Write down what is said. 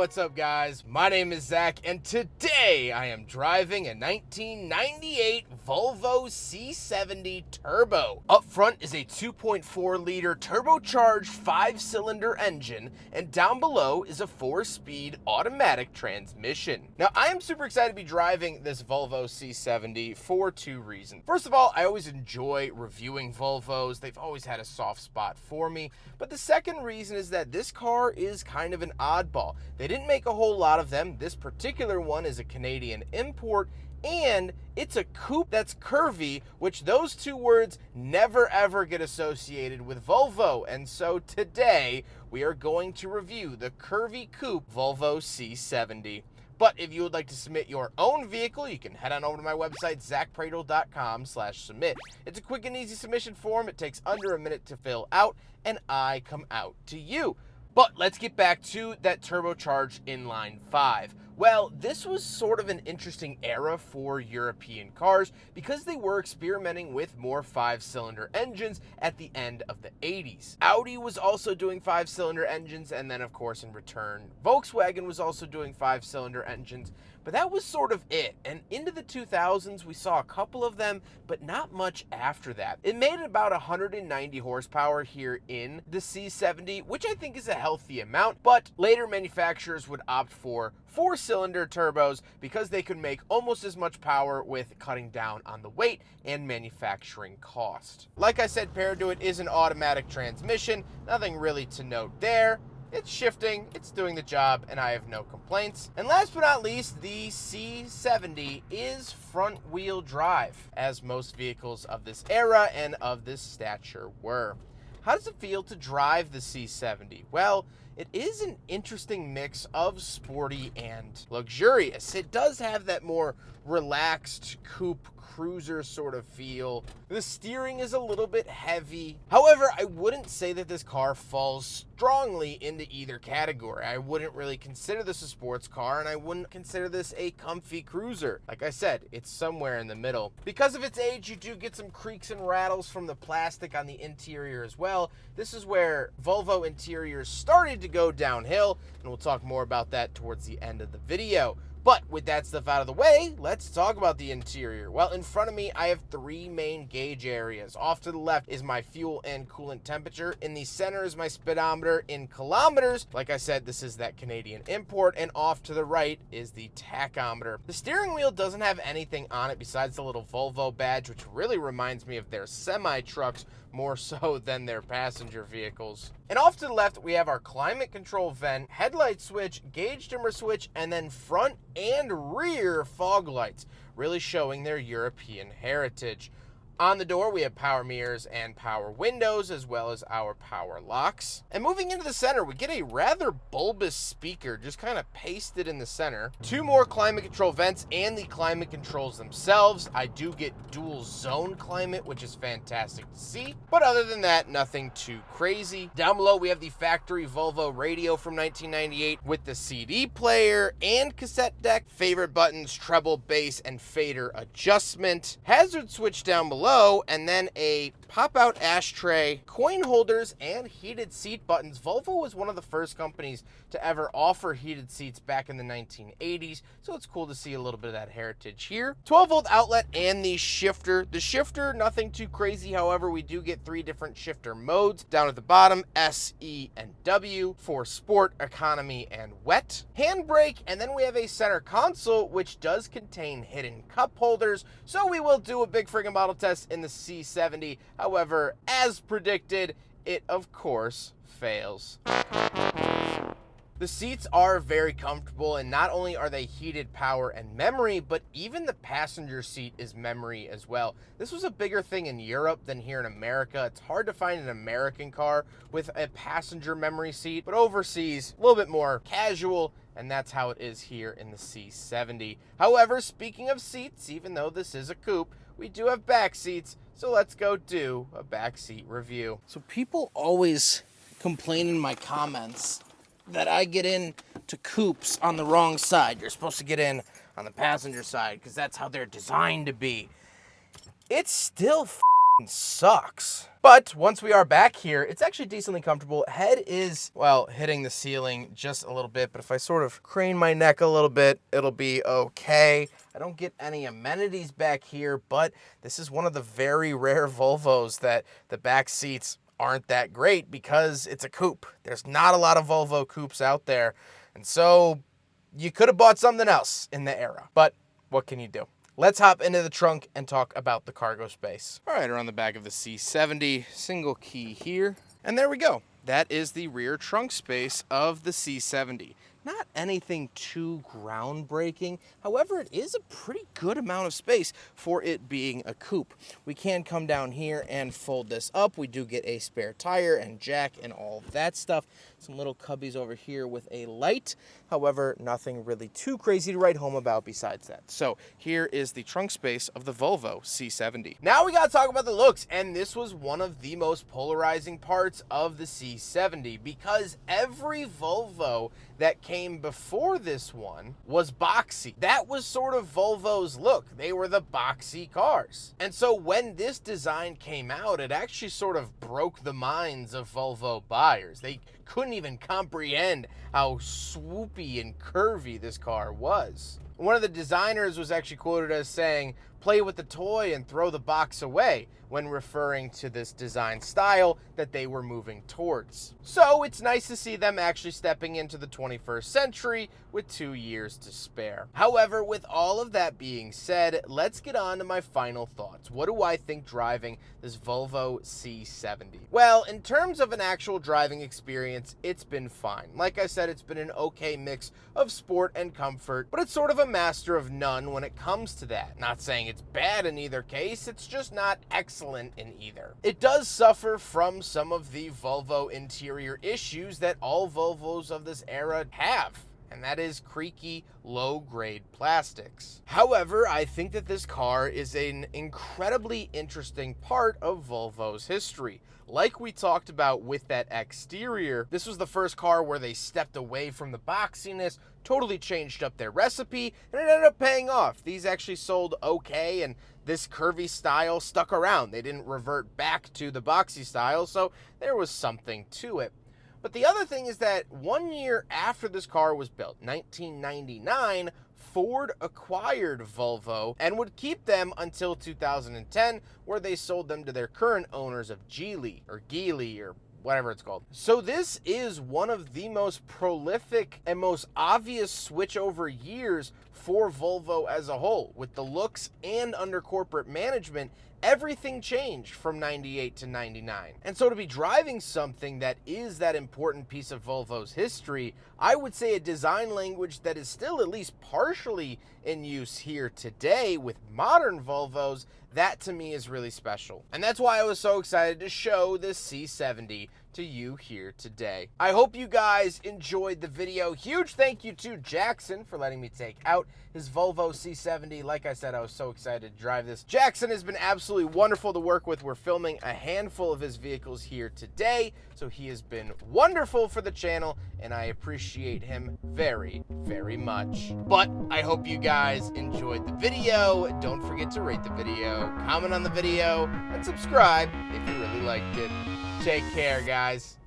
what's up guys? My name is Zach and today I am driving a 1998 Volvo C70 Turbo. Up front is a 2.4 liter turbocharged 5-cylinder engine, and down below is a 4-speed automatic transmission. Now I am super excited to be driving this Volvo C70 for two reasons. First of all, I always enjoy reviewing Volvos. They've always had a soft spot for me. But the second reason is that this car is kind of an oddball. They didn't make a whole lot of them. This particular one is a Canadian import, and it's a coupe that's curvy, which those two words never ever get associated with Volvo. And so today we are going to review the curvy coupe Volvo C70. But if you would like to submit your own vehicle, you can head on over to my website, zackpradel.com/submit. It's a quick and easy submission form. It takes under a minute to fill out, and I come out to you. But let's get back to that turbocharged inline 5. Well, this was sort of an interesting era for European cars because they were experimenting with more 5-cylinder engines at the end of the 80s. Audi was also doing 5-cylinder engines, and then of course in return, Volkswagen was also doing 5-cylinder engines, but that was sort of it. And into the 2000s, we saw a couple of them, but not much after that. It made about 190 horsepower here in the C70, which I think is a healthy amount, but later manufacturers would opt for 4-cylinder turbos because they could make almost as much power with cutting down on the weight and manufacturing cost. Like I said, paired to it is an automatic transmission. Nothing really to note there. It's shifting, it's doing the job, and I have no complaints. And last but not least, the C70 is front-wheel drive, as most vehicles of this era and of this stature were. How does it feel to drive the C70? Well, it is an interesting mix of sporty and luxurious. It does have that more relaxed coupe cruiser sort of feel. The steering is a little bit heavy. However, I wouldn't say that this car falls strongly into either category. I wouldn't really consider this a sports car, and I wouldn't consider this a comfy cruiser. Like I said, it's somewhere in the middle. Because of its age, you do get some creaks and rattles from the plastic on the interior as well. This is where Volvo interiors started to go downhill, and we'll talk more about that towards the end of the video. But with that stuff out of the way, let's talk about the interior. Well, in front of me, I have three main gauge areas. Off to the left is my fuel and coolant temperature. In the center is my speedometer in kilometers. Like I said, this is that Canadian import. And off to the right is the tachometer. The steering wheel doesn't have anything on it besides the little Volvo badge, which really reminds me of their semi-trucks more so than their passenger vehicles. And off to the left, we have our climate control vent, headlight switch, gauge dimmer switch, and then front and rear fog lights, really showing their European heritage. On the door, we have power mirrors and power windows, as well as our power locks. And moving into the center, we get a rather bulbous speaker, just kind of pasted in the center. Two more climate control vents and the climate controls themselves. I do get dual zone climate, which is fantastic to see. But other than that, nothing too crazy. Down below, we have the factory Volvo radio from 1998 with the CD player and cassette deck, favorite buttons, treble, bass, and fader adjustment. Hazard switch down below, and then a pop-out ashtray, coin holders, and heated seat buttons. Volvo was one of the first companies to ever offer heated seats back in the 1980s, so it's cool to see a little bit of that heritage here. 12-volt outlet and the shifter. The shifter, nothing too crazy. However, we do get three different shifter modes. Down at the bottom, S, E, and W for sport, economy, and wet. Handbrake, and then we have a center console, which does contain hidden cup holders, so we will do a big friggin' model test in the C70. However, as predicted, it of course fails. The seats are very comfortable, and not only are they heated, power, and memory, but even the passenger seat is memory as well. This was a bigger thing in Europe than here in America. It's hard to find an American car with a passenger memory seat, but overseas, a little bit more casual, and that's how it is here in the C70. However, speaking of seats, even though this is a coupe, we do have back seats, so let's go do a back seat review. So people always complain in my comments that I get in to coupes on the wrong side. You're supposed to get in on the passenger side because that's how they're designed to be. It's still sucks. But once we are back here, it's actually decently comfortable. Head is, well, hitting the ceiling just a little bit, but if I sort of crane my neck a little bit, it'll be okay. I don't get any amenities back here, but this is one of the very rare Volvos that the back seats aren't that great because it's a coupe. There's not a lot of Volvo coupes out there, and so you could have bought something else in the era, but what can you do? Let's hop into the trunk and talk about the cargo space. All right, around the back of the C70, single key here. And there we go. That is the rear trunk space of the C70. Not anything too groundbreaking. However, it is a pretty good amount of space for it being a coupe. We can come down here and fold this up. We do get a spare tire and jack and all of that stuff. Some little cubbies over here with a light. However, nothing really too crazy to write home about besides that. So here is the trunk space of the Volvo C70. Now we gotta talk about the looks, and this was one of the most polarizing parts of the C70 because every Volvo that came before this one was boxy. That was sort of Volvo's look. They were the boxy cars. And so when this design came out, it actually sort of broke the minds of Volvo buyers. They couldn't even comprehend how swoopy and curvy this car was. One of the designers was actually quoted as saying, "Play with the toy and throw the box away," when referring to this design style that they were moving towards. So it's nice to see them actually stepping into the 21st century with 2 years to spare. However, with all of that being said, let's get on to my final thoughts. What do I think driving this Volvo C70? Well, in terms of an actual driving experience, it's been fine. Like I said, it's been an okay mix of sport and comfort, but it's sort of a master of none when it comes to that. Not saying it's bad in either case, it's just not excellent in either. It does suffer from some of the Volvo interior issues that all Volvos of this era have, and that is creaky, low-grade plastics. However, I think that this car is an incredibly interesting part of Volvo's history. Like we talked about with that exterior, this was the first car where they stepped away from the boxiness, totally changed up their recipe, and it ended up paying off. These actually sold okay, and this curvy style stuck around. They didn't revert back to the boxy style, so there was something to it. But the other thing is that 1 year after this car was built, 1999, Ford acquired Volvo and would keep them until 2010, where they sold them to their current owners of Geely, or whatever it's called. So this is one of the most prolific and most obvious switchover years for Volvo as a whole. With the looks and under corporate management, everything changed from 98 to 99. And so to be driving something that is that important piece of Volvo's history, I would say a design language that is still at least partially in use here today with modern Volvos, that to me is really special. And that's why I was so excited to show this C70 to you here today. I hope you guys enjoyed the video. Huge thank you to Jackson for letting me take out his Volvo C70. Like I said, I was so excited to drive this. Jackson has been absolutely wonderful to work with. We're filming a handful of his vehicles here today, so he has been wonderful for the channel, and I appreciate him very, very much. But I hope you guys enjoyed the video. Don't forget to rate the video, comment on the video, and subscribe if you really liked it. Take care, guys.